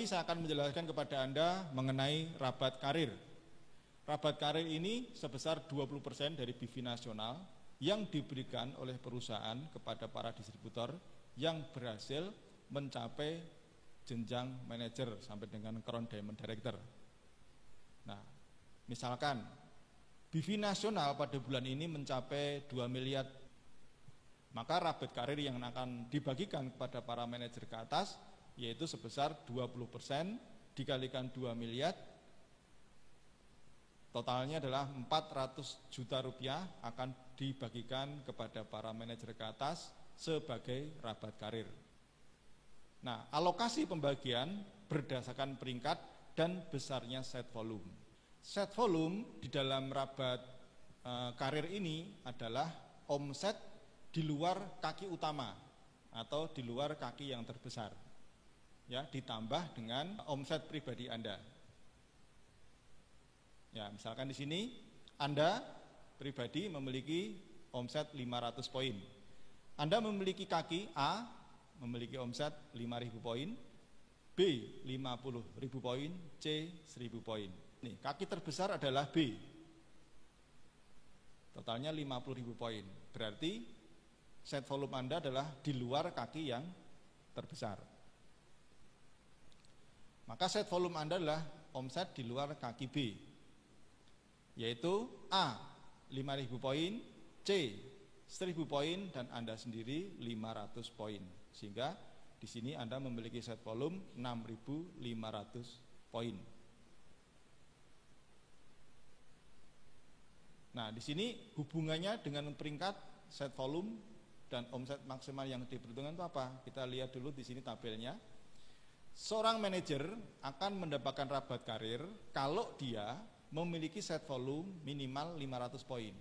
Saya akan menjelaskan kepada Anda mengenai rabat karir. Rabat karir ini sebesar 20% dari BIFI nasional yang diberikan oleh perusahaan kepada para distributor yang berhasil mencapai jenjang manajer sampai dengan Crown Diamond Director. Nah, misalkan BIFI nasional pada bulan ini mencapai 2 miliar, maka rabat karir yang akan dibagikan kepada para manajer ke atas yaitu sebesar 20% dikalikan 2 miliar, totalnya adalah 400 juta rupiah akan dibagikan kepada para manajer ke atas sebagai rabat karir. Nah, alokasi pembagian berdasarkan peringkat dan besarnya set volume. Set volume di dalam rabat karir ini adalah omset di luar kaki utama atau di luar kaki yang terbesar, ya, ditambah dengan omset pribadi Anda. Ya, misalkan di sini Anda pribadi memiliki omset 500 poin. Anda memiliki kaki A memiliki omset 5.000 poin, B 50.000 poin, C 1.000 poin. Nih, kaki terbesar adalah B. Totalnya 50.000 poin. Berarti set volume Anda adalah di luar kaki yang terbesar. Maka set volume Anda adalah omset di luar kaki B, yaitu A 5.000 poin, C 1.000 poin, dan Anda sendiri 500 poin. Sehingga di sini Anda memiliki set volume 6.500 poin. Nah, di sini hubungannya dengan peringkat, set volume, dan omset maksimal yang diperhitungkan itu apa? Kita lihat dulu di sini tabelnya. Seorang manajer akan mendapatkan rabat karir kalau dia memiliki set volume minimal 500 poin,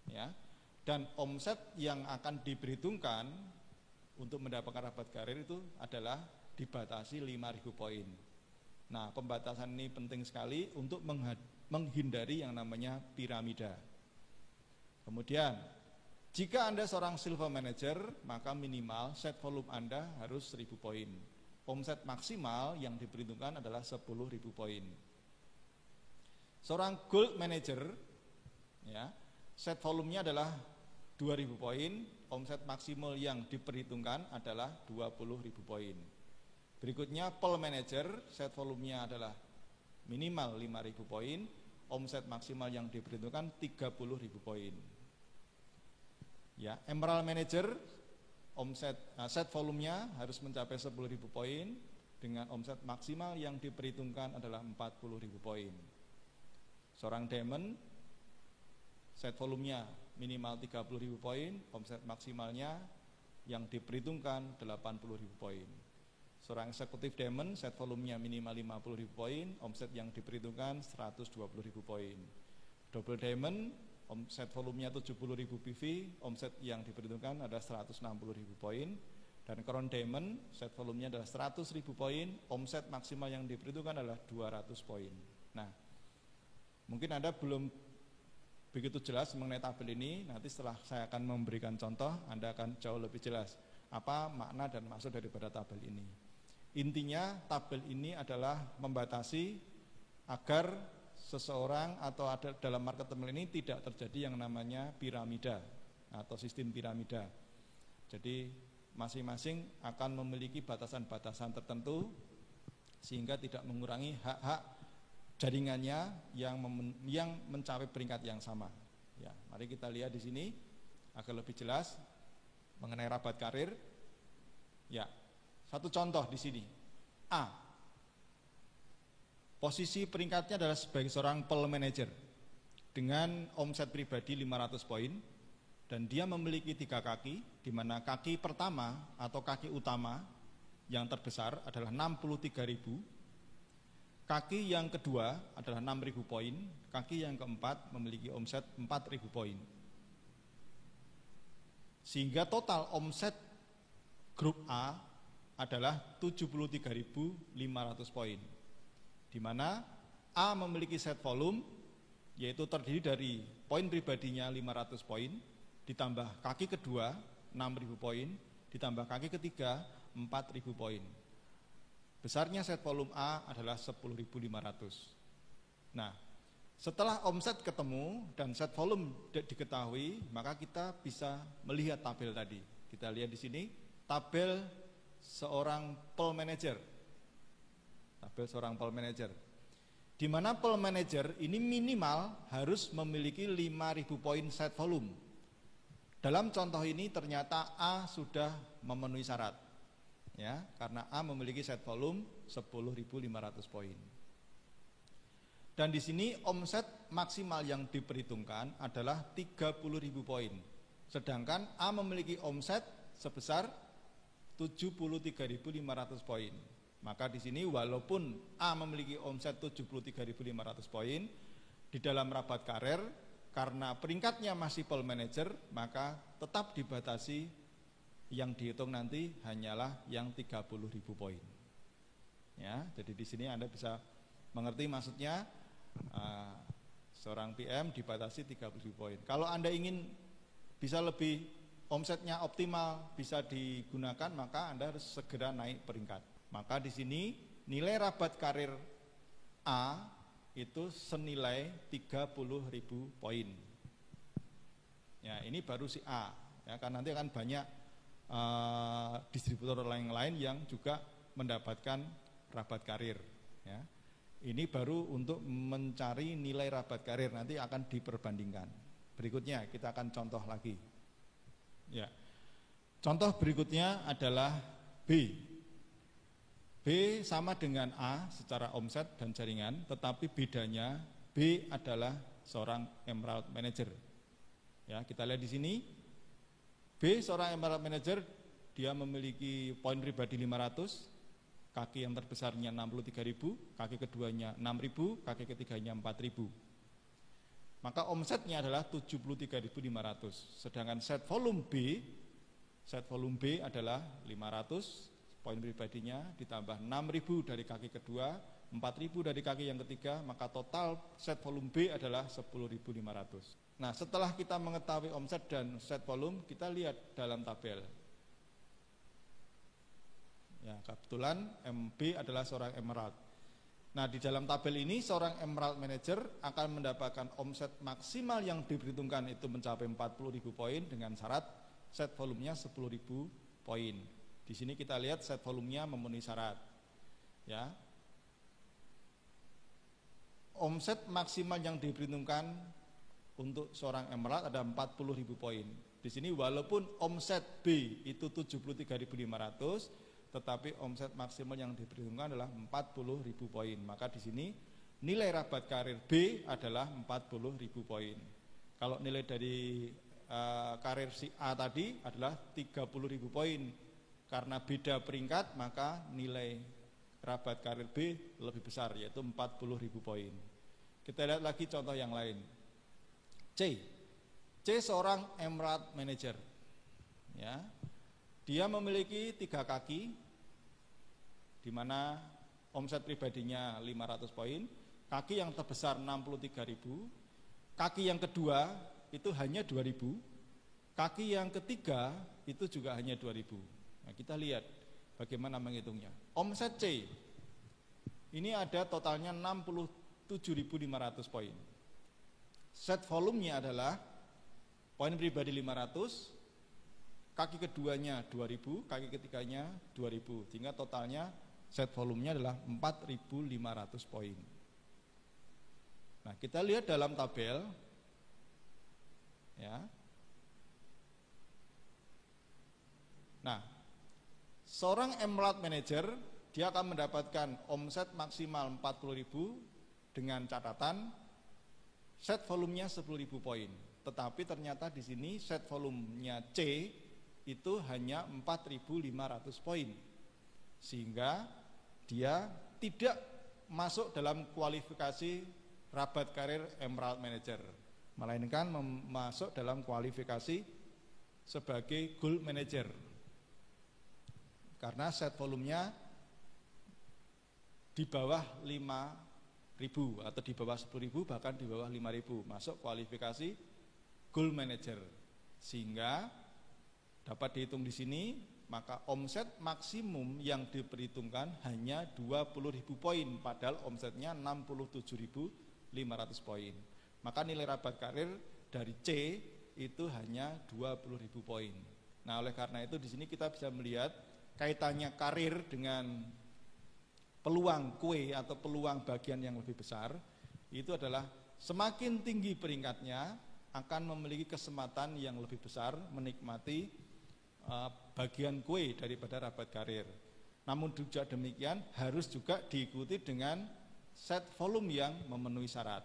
ya. Dan omset yang akan diperhitungkan untuk mendapatkan rabat karir itu adalah dibatasi 5.000 poin. Nah, pembatasan ini penting sekali untuk menghindari yang namanya piramida. Kemudian, jika Anda seorang silver manager, maka minimal set volume Anda harus 1.000 poin. Omset maksimal yang diperhitungkan adalah 10.000 poin. Seorang gold manager, ya, set volumenya adalah 2.000 poin, omset maksimal yang diperhitungkan adalah 20.000 poin. Berikutnya pearl manager, set volumenya adalah minimal 5.000 poin, omset maksimal yang diperhitungkan 30.000 poin. Ya, emerald manager, set volumenya harus mencapai 10.000 poin dengan omset maksimal yang diperhitungkan adalah 40.000 poin. Seorang diamond, set volumenya minimal 30.000 poin, omset maksimalnya yang diperhitungkan 80.000 poin. Seorang eksekutif diamond, set volumenya minimal 50.000 poin, omset yang diperhitungkan 120.000 poin. Double diamond, set volumenya 70.000 PV, omset yang diperhitungkan adalah 160.000 poin. Dan crown diamond, set volumenya adalah 100.000 poin, omset maksimal yang diperhitungkan adalah 200 poin. Nah, mungkin Anda belum begitu jelas mengenai tabel ini. Nanti setelah saya akan memberikan contoh, Anda akan jauh lebih jelas apa makna dan maksud daripada tabel ini. Intinya tabel ini adalah membatasi agar seseorang atau ada dalam market ini tidak terjadi yang namanya piramida atau sistem piramida. Jadi masing-masing akan memiliki batasan-batasan tertentu sehingga tidak mengurangi hak-hak jaringannya yang mencapai peringkat yang sama. Ya, mari kita lihat di sini agar lebih jelas mengenai rabat karir. Ya, satu contoh di sini. A. Posisi peringkatnya adalah sebagai seorang pearl manager dengan omset pribadi 500 poin dan dia memiliki 3 kaki, di mana kaki pertama atau kaki utama yang terbesar adalah 63.000. Kaki yang kedua adalah 6.000 poin, kaki yang keempat memiliki omset 4.000 poin. Sehingga total omset grup A adalah 73.500 poin. Di mana A memiliki set volume yaitu terdiri dari poin pribadinya 500 poin, ditambah kaki kedua 6.000 poin, ditambah kaki ketiga 4.000 poin. Besarnya set volume A adalah 10.500. Nah, setelah omset ketemu dan set volume diketahui, maka kita bisa melihat tabel tadi. Kita lihat di sini tabel seorang pool manager. Tabel seorang pool manager. Di mana pool manager ini minimal harus memiliki 5.000 poin set volume. Dalam contoh ini ternyata A sudah memenuhi syarat. Ya, karena A memiliki set volume 10.500 poin. Dan di sini omset maksimal yang diperhitungkan adalah 30.000 poin. Sedangkan A memiliki omset sebesar 73.500 poin. Maka di sini walaupun A memiliki omset 73.500 poin, di dalam rabat karir karena peringkatnya masih pool manager, maka tetap dibatasi yang dihitung nanti hanyalah yang 30.000 poin. Ya, jadi di sini Anda bisa mengerti maksudnya. Seorang PM dibatasi 30.000 poin. Kalau Anda ingin bisa lebih omsetnya optimal, bisa digunakan, maka Anda harus segera naik peringkat. Maka di sini nilai rabat karir A itu senilai 30.000 poin. Ya, ini baru si A. Ya, kan nanti akan banyak distributor lain yang juga mendapatkan rabat karir. Ya. Ini baru untuk mencari nilai rabat karir, nanti akan diperbandingkan. Berikutnya kita akan contoh lagi. Ya. Contoh berikutnya adalah B. B sama dengan A secara omset dan jaringan, tetapi bedanya B adalah seorang emerald manager. Ya, kita lihat di sini. B seorang emerald manager, dia memiliki poin pribadi 500. Kaki yang terbesarnya 63.000, kaki keduanya 6.000, kaki ketiganya 4.000. Maka omsetnya adalah 73.500. Sedangkan set volume B adalah 500, poin pribadinya ditambah 6.000 dari kaki kedua, 4.000 dari kaki yang ketiga, maka total set volume B adalah 10.500. Nah, setelah kita mengetahui omset dan set volume, kita lihat dalam tabel. Ya, kebetulan MB adalah seorang emerald. Nah, di dalam tabel ini seorang emerald manager akan mendapatkan omset maksimal yang diperhitungkan itu mencapai 40.000 poin dengan syarat set volumenya 10.000 poin. Di sini kita lihat set volumenya memenuhi syarat. Ya. Omset maksimal yang diperhitungkan untuk seorang emerald ada 40.000 poin. Di sini walaupun omset B itu 73.500, tetapi omset maksimal yang diperhitungkan adalah 40.000 poin. Maka di sini nilai rabat karir B adalah 40.000 poin. Kalau nilai dari karir si A tadi adalah 30.000 poin. Karena beda peringkat, maka nilai rabat karir B lebih besar, yaitu 40.000 poin. Kita lihat lagi contoh yang lain. C seorang emerald manager. Ya. Dia memiliki 3 kaki, di mana omset pribadinya 500 poin, kaki yang terbesar 63.000, kaki yang kedua itu hanya 2.000, kaki yang ketiga itu juga hanya 2.000. Nah, kita lihat bagaimana menghitungnya. Omset C, ini ada totalnya 67.500 poin. Set volumenya adalah poin pribadi 500, kaki keduanya 2.000, kaki ketiganya 2.000, sehingga totalnya set volumenya adalah 4.500 poin. Nah, kita lihat dalam tabel, ya. Nah, seorang emerald manager dia akan mendapatkan omset maksimal 40.000 dengan catatan set volumenya 10.000 poin. Tetapi ternyata di sini set volumenya C itu hanya 4.500 poin, sehingga dia tidak masuk dalam kualifikasi rabat karir emerald manager, melainkan masuk dalam kualifikasi sebagai gold manager, karena set volumenya di bawah 5.000 atau di bawah 10.000, bahkan di bawah 5.000, masuk kualifikasi gold manager, sehingga dapat dihitung di sini maka omset maksimum yang diperhitungkan hanya 20.000 poin, padahal omsetnya 67.500 poin. Maka nilai rabat karir dari C itu hanya 20.000 poin. Nah, oleh karena itu di sini kita bisa melihat kaitannya karir dengan peluang kue atau peluang bagian yang lebih besar. Itu adalah semakin tinggi peringkatnya akan memiliki kesempatan yang lebih besar menikmati bagian kue daripada rabat karir. Namun juga demikian harus juga diikuti dengan set volume yang memenuhi syarat.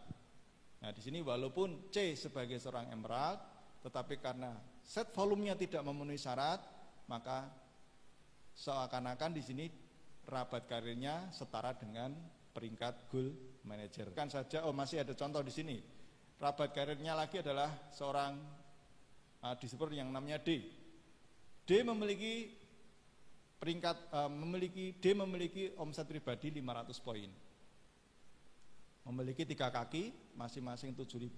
Nah, di sini walaupun C sebagai seorang emerald, tetapi karena set volumenya tidak memenuhi syarat, maka seakan-akan di sini rabat karirnya setara dengan peringkat gold manager. Kan saja, masih ada contoh di sini. Rabat karirnya lagi adalah seorang disebut yang namanya D. D memiliki memiliki omset pribadi 500 poin. Memiliki 3 kaki, masing-masing 7.000,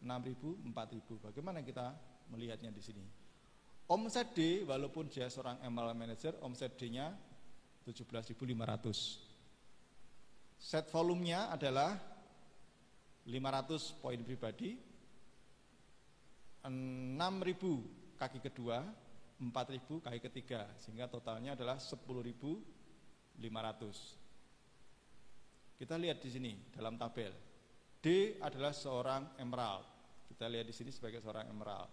6.000, 4.000. Bagaimana kita melihatnya di sini? Omset D, walaupun dia seorang emerald manager, omset D-nya 17.500. Set volumenya adalah 500 poin pribadi, 6.000 kaki kedua, 4.000 kaki ketiga, sehingga totalnya adalah 10.500. Kita lihat di sini dalam tabel. D adalah seorang emerald. Kita lihat di sini sebagai seorang emerald.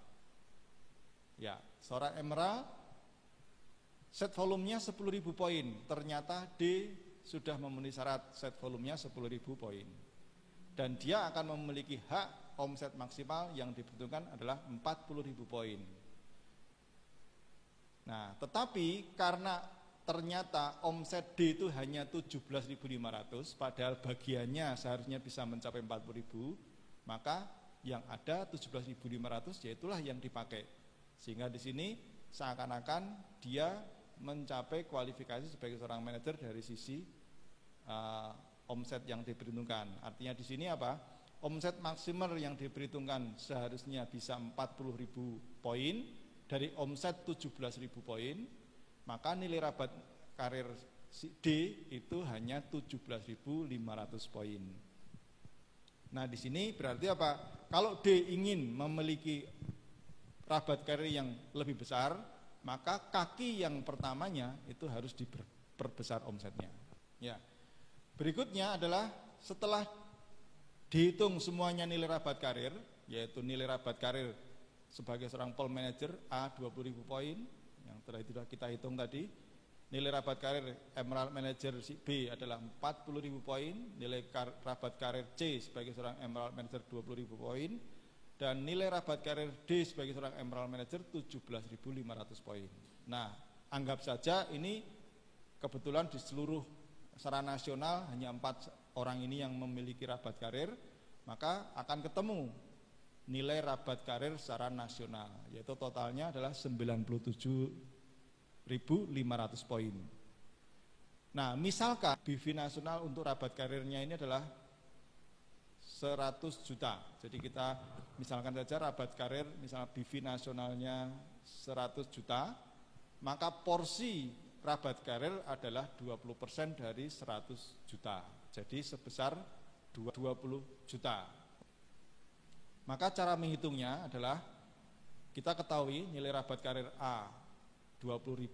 Ya, seorang emerald set volumenya 10.000 poin. Ternyata D sudah memenuhi syarat set volumenya 10.000 poin. Dan dia akan memiliki hak omset maksimal yang dibutuhkan adalah 40.000 poin. Nah, tetapi karena ternyata omset D itu hanya 17.500, padahal bagiannya seharusnya bisa mencapai 40.000, maka yang ada 17.500 yaitulah yang dipakai. Sehingga di sini seakan-akan dia mencapai kualifikasi sebagai seorang manajer dari sisi omset yang diperhitungkan. Artinya di sini apa? Omset maksimal yang diperhitungkan seharusnya bisa 40.000 poin. Dari omset 17.000 poin, maka nilai rabat karir D itu hanya 17.500 poin. Nah, di sini berarti apa? Kalau D ingin memiliki rabat karir yang lebih besar, maka kaki yang pertamanya itu harus diperbesar omsetnya. Ya. Berikutnya adalah setelah dihitung semuanya nilai rabat karir, yaitu nilai rabat karir sebagai seorang pool manager A 20.000 poin yang sudah kita hitung tadi. Nilai rabat karir emerald manager B adalah 40.000 poin, nilai rabat karir C sebagai seorang emerald manager 20.000 poin, dan nilai rabat karir D sebagai seorang emerald manager 17.500 poin. Nah, anggap saja ini kebetulan di seluruh secara nasional hanya 4 orang ini yang memiliki rabat karir, maka akan ketemu nilai rabat karir secara nasional, yaitu totalnya adalah 97.500 poin. Nah, misalkan BV nasional untuk rabat karirnya ini adalah 100 juta. Jadi kita misalkan saja rabat karir, misalnya BV nasionalnya 100 juta, maka porsi rabat karir adalah 20% dari 100 juta. Jadi sebesar 20 juta. Maka cara menghitungnya adalah kita ketahui nilai rabat karir A 20.000,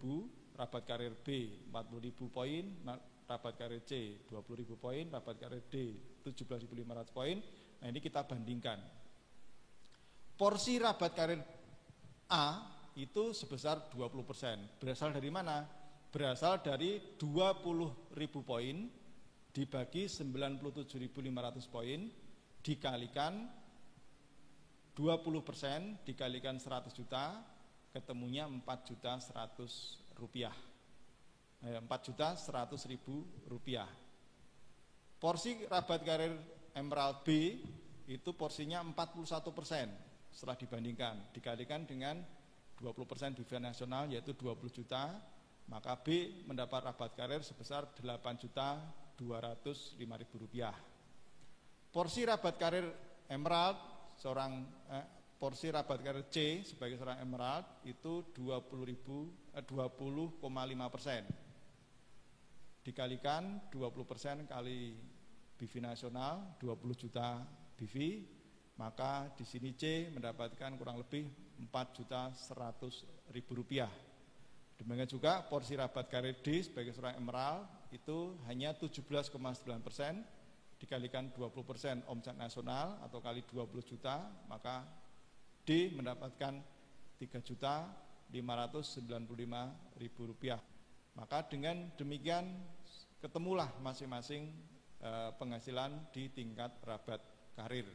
rabat karir B 40.000 poin, rabat karir C 20.000 poin, rabat karir D 17.500 poin. Nah, ini kita bandingkan. Porsi rabat karir A itu sebesar 20%. Berasal dari mana? Berasal dari 20.000 poin dibagi 97.500 poin dikalikan 20% dikalikan 100 juta, ketemunya 4.100.000 rupiah. 4.100.000 rupiah. Porsi rabat karir emerald B itu porsinya 41%. Setelah dibandingkan, dikalikan dengan 20% BV nasional yaitu 20 juta, maka B mendapat rabat karir sebesar 8.205.000 rupiah. Porsi rabat karir emerald porsi rabat karir C sebagai seorang emerald itu 20,5%. Dikalikan 20% kali BV nasional 20 juta BV, maka di sini C mendapatkan kurang lebih 4.100.000 rupiah. Demikian juga porsi rabat karir D sebagai seorang emerald itu hanya 17,9%, dikalikan 20% omset nasional atau kali 20 juta, maka D mendapatkan 3.595.000 rupiah. Maka dengan demikian ketemulah masing-masing penghasilan di tingkat rabat karir.